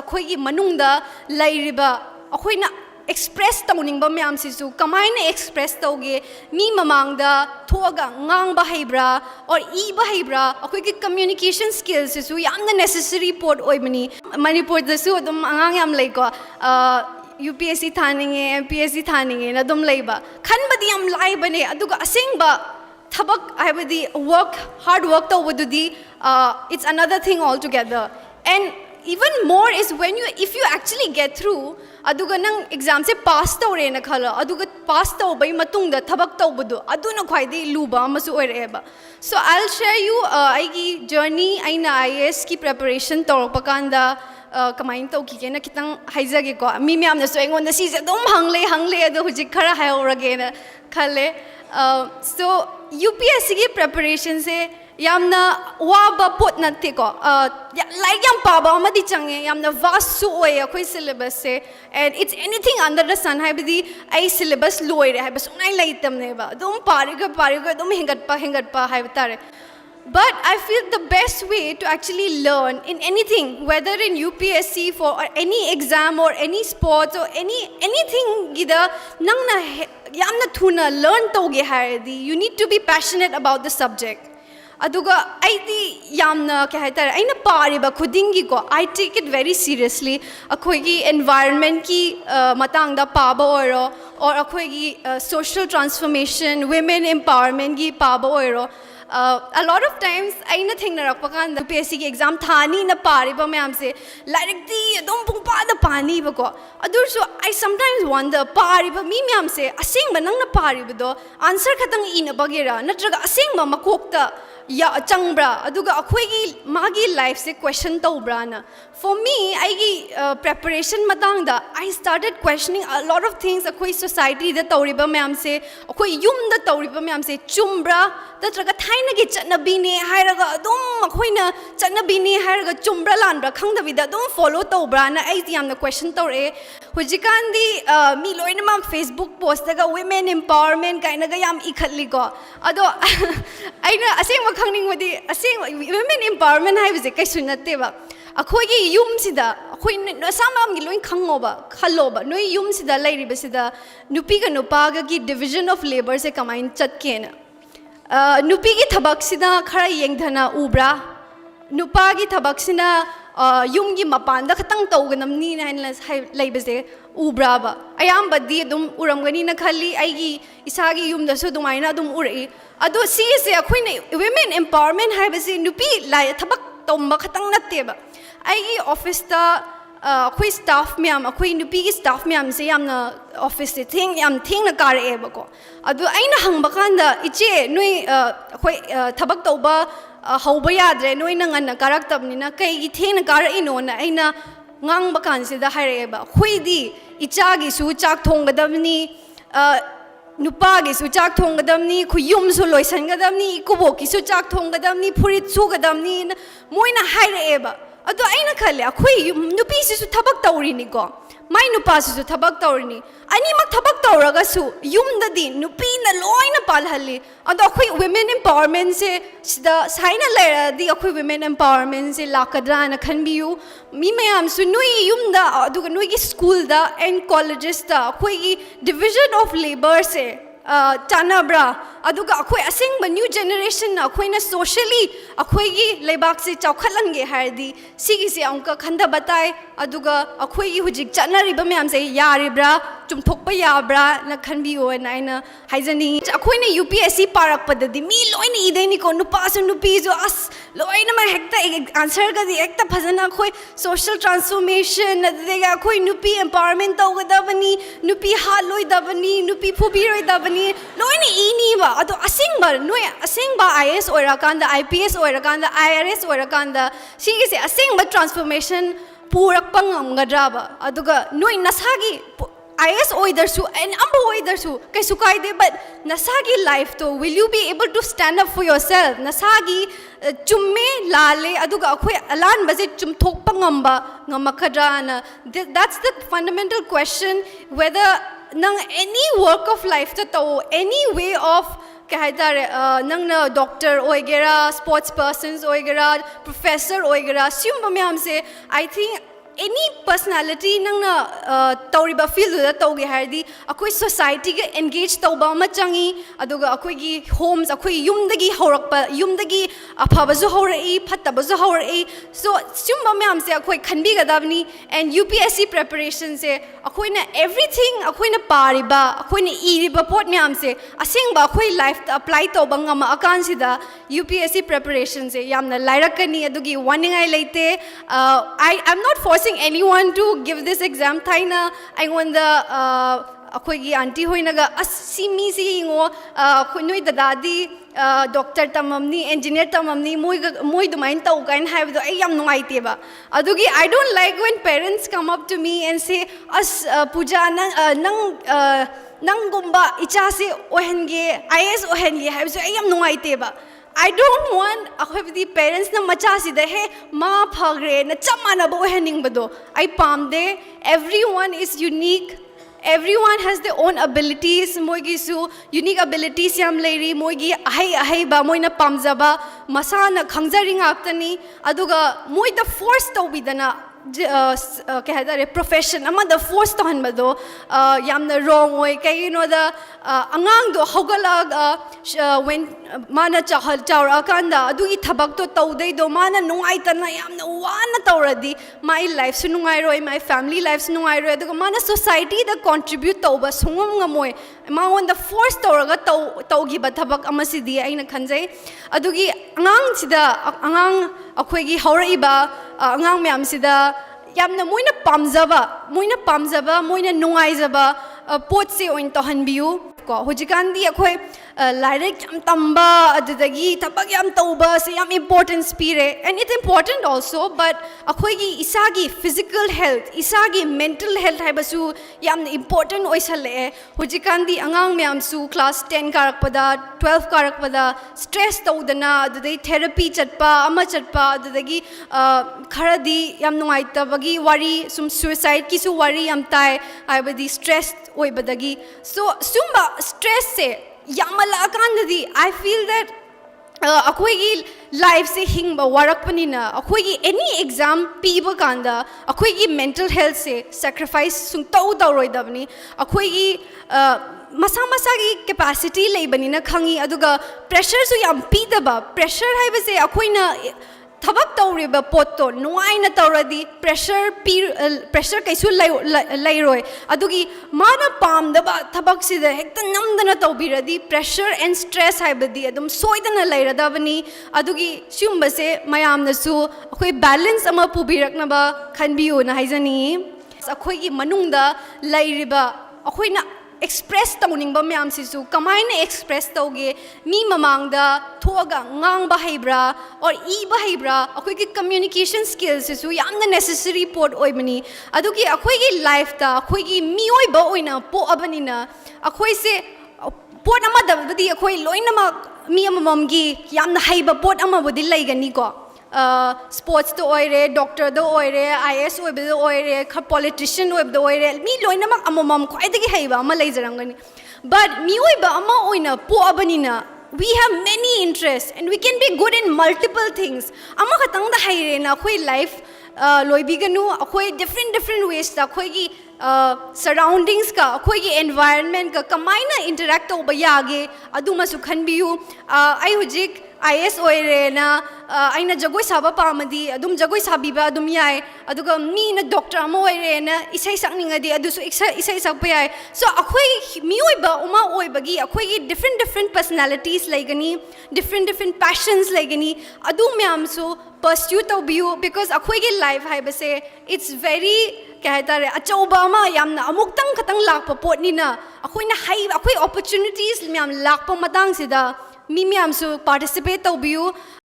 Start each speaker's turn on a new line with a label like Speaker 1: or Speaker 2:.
Speaker 1: ꯑꯩꯈꯣꯏꯒꯤ ꯃꯅꯨꯡꯗ ꯂꯩꯔꯤꯕ ꯑꯩꯈꯣꯏꯅ express tꯧꯅꯤꯡꯕ ꯃꯌꯥꯝꯁꯤꯁꯨ ꯀꯃꯥꯏꯅ express ꯇꯧꯒꯦ ꯃꯤ ꯃꯃꯥꯡꯗ ꯊꯣꯛꯑꯒ ꯉꯥꯡꯕ ꯍꯩꯕ꯭ꯔꯥ or ꯏꯕ ꯍꯩꯕ꯭ꯔꯥ ꯑꯩꯈꯣꯏꯒꯤ communication skillsꯤꯁꯨ ꯌꯥꯝꯅ necessary ꯄꯣꯠ ꯑꯣꯏꯕꯅꯤ ꯃꯅꯤꯄꯨꯔꯗꯁꯨ ꯑꯗꯨꯝ ꯑꯉꯥꯡ ꯌꯥꯝ ꯂꯩꯀꯣ UPSC ꯊꯥꯅꯤꯡꯉꯦ MPSC ꯊꯥꯅꯤꯡꯉꯦꯅ ꯑꯗꯨꯝ ꯂꯩꯕ ꯈꯟꯕꯗꯤ ꯌꯥꯝ ꯂꯥꯏꯕꯅꯦ ꯑꯗꯨꯒ ꯑꯁꯦꯡꯕ ꯊꯕꯛ ꯍꯥꯏꯕꯗꯤ hard work tꯧꯕꯗꯨꯗꯤ it's another thing altogether and even more is when if you actually get through aduga nang exam se pass tawre na khala aduga pass tawbai matungda thabak tawbadu aduna khwaidi luba amasu oireba so I'll share you aigi journey aina IAS ki preparation tawrpa kanda kamain tawki na kitang haijage ko mi myam na so engon da si se dum hangle adu hujik khara hayorage na khale so UPSC ki preparation se yamna waba pot natte ko like yam paba amadi change yamna vast su oy akhoi syllabus se and it's anything under the sun haibdi ai syllabus loire haibas unai laitam ne ba dum pariga dum hingat pa haibtare but I feel the best way to actually learn in anything whether in UPSC for or any exam or any sports or anything gida nangna yamna thuna learn toge haidi you need to be passionate about the subject aduga aidi yamna kya haitare aina pariba khudingi ko I take it very seriously akhoi gi environment ki matang da paba oiro or akhoi gi social transformation women empowerment gi paba oiro a lot of times aina thengnarakpa kan UPSC ki exam thani na pariba mayam se like di adum pungpa da pani ba ko adur so I sometimes wonder pariba mi mayam se asengba nangna pariba do answer khatang ina bagera natraga asengba makokta ya changbra aduga akhoi gi magi life se question tawbra na for me aigi preparation matang da I started questioning a lot of things akhoi society da tawriba mayam se akhoi yum da tawriba mayam se chumbra tatraga thaina gi chanabi ne hairaga adum akhoi na chanabi ne hairaga chumbra lanbra khangdabi da adum follow tawbra na ai yam na question tawre hujikan di mi loina ma Facebook post daga women empowerment kaina ga yam ikhatli ko ado aina aseng khangning wadi aseng women empowerment haibse kaisu natte ba akhoi gi yum sida akhoi nasamam gi loin khangoba khaloba noi yum sida lairiba sida nupi ga nupa ga gi division of labor se kamain chatkena nupi gi thabak sida khara yengdhana ubra nupa gi thabak sina yum gi mapan da khatang tawganamni na laibase ubra ba ayam badi dum uramgani na khali aigi isagi yum da su dumaina dum urai ado si se akhoi ne women empowerment haibase nupi lai thabak tomba khatang natte ba aigi office ta akhoi staff myam akhoi nupi gi staff myam se yamna office se yam na kar e ba ko ado aina hangba kanda iche noi akhoi thabak tawba hauba yadre noi na ngana karak tabni na kai gi theng na kar ino na aina ngang ba kan se da haire ba khoi di icha gi su chak thong gadamni nupa gi su chak thong gadamni khu yum su loisan gadamni kubo ki su chak thong gadamni phurit su gadamni moina haire ba ado aina khale akhoi nupi su thabak tawri ni ko mai nupa su thabak tawri ani mak thabak tawraga su yum da di nupi na loina palhalli ado akhoi women empowerment se sida saina lera di akhoi women empowerment se lakadra na khanbiu mi mayam su nui yum da aduga nui gi school da and colleges da akhoi gi division of labor se chanabra aduga akhoi asengba new generation na akhoi na socially akhoi gi leibak se chawkhalange hardi sigi se amka khanda batai aduga akhoi gi hujik chanariba myam se yaribra chumthokpa yabra na khanbiyo na aina haijani akhoi na UPSC parak padadi mi loina ideni ko nupa su nupi jo as loina ma hekta answer ga di ekta phajana akhoi social transformation adega akhoi nupi empowerment tawgadabani nupi haloi dabani nupi phubiroi dabani loina ini ba ado asengba noi asengba IAS oirakanda IPS oirakanda IRS oirakanda sigi se asengba transformation purakpa ngamgadra ba aduga noi nasagi IAS oidarsu and ambo oidarsu kaisu kaide but nasagi life to will you be able to stand up for yourself nasagi chumme lale aduga akhoi alan baje chumthokpa ngamba ngamakadra na that's the fundamental question whether nang any work of life to any way of nangna doctor oigera sports persons oigera professor oigera siumba myam se I think any personality nangna tawriba field da tawge hardi akoi society ga engage tawba ma changi aduga akoi gi homes akoi yumdagi horakpa yumdagi aphabazu horai phattabazu horai so sumba myam se akoi khanbi gadabni and UPSC preparation se akoi na everything akoi na pariba akoi na iriba pot myam se asengba akoi life ta apply tawba ngama akan sida UPSC preparation se yamna lairakani adugi warningai leite I'm not forcing anyone to give this exam. Thaina, I want the akhoi auntie hoinaga asimi si ngo khunoi dadadi doctor tamamni engineer tamamni moi dumain tau kain have do I am nuaite ba. Adugi I don't like when parents come up to me and say as puja nang gumba icha se ohenge IS ohenge have so I am nuaite ba. I don't want the parents na macha sida he ma phagre na chamana bo hening bado I pamde everyone is unique everyone has their own abilities moigi su unique abilities yam leiri moigi ahai ba moina pamjaba masana khangjaring aptani aduga moi the force to bidana profession the force to hanbado yamna wrong way kay you know the angang do hogalag when mana chahal chawra kanda adugi thabak to tawdai do mana nungai tana yamna wana tawradi my life su nungai roi my family life su nungai roi aduga mana society da contribute tawba sungam ngamoi ma on the force tawraga tawgi ba thabak amasidi aina khanjai adugi angang sida angang akhoi gi hauraiba angang myam sida yamna moina pamjaba moina nungaijaba pot se oin to hanbiu ko hojikandi akhoi lairek yam tamba adudagi thabak yam tauba se yam importance pire and it's important also but akhoi gi isagi physical health isagi mental health haibasu yam important oisale hojikandi angang myam su class 10 karakpada 12 karakpada stress tawdana adudai therapy chatpa ama chatpa adudagi kharadi yam nungaitabagi wari sum suicide ki su wari yam tai aibadi stress oibadagi so sumba stress se yamala akandadi I feel that akhoi gi life se hingba warakpanina akhoi gi any exam piba kanda akhoi gi mental health se sacrifice sung tau roidabni akhoi gi masa gi capacity leibanina khangi aduga pressure su yam pidaba pressure haibase akhoi na thabak tawriba potto nuaina tawradi pressure kaisu lairoi adugi mana pamdaba thabak sida hekta namdana tawbiradi pressure and stress haibadi adum soidana lairadabani adugi syumbase mayamna su akhoi balance ama pubiraknaba khanbiu na haijani akhoi gi manungda lairiba akhoi na express tawningbam myam sisu kamaina express tawge mi mamangda thoga ngangba haibra or iba haibra akhoi ki communication skills sisu yamna necessary pot oibani adugi akhoi gi life ta akhoi gi mioiba oina po abanina akhoi se pot ama dabadi akhoi loinama mi amam gi yamna haiba pot ama bodi laigani ko sports to oire doctor do oire IS oibe do oire politician oibe do oire mi loinamak amamam khwaidagi haiba ama leijarangani but mi oiba ama oina po abanina we have many interests and we can be good in multiple things ama khatang da haire na khoi life loibiganu akhoi different ways ta khoi gi surroundings ka akhoi gi environment ka kamaina interact oba yage aduma su khanbiu ai hujik IS oire na aina jagoi saba pamadi adum jagoi sabiba adum yai aduga mi na doctor ama oire na isai sakningadi adusu isai sakpa yai so akhoi mi oiba uma oibagi akhoi gi different personalities laigani different passions laigani adu myam so pursue tawbiu because akhoi gi life haibase it's very kaitare achauba ma yamna amuktang khatang lakpa potnina akhoi na hai akhoi opportunities myam lakpa matang sida mi myam so participate tawbiu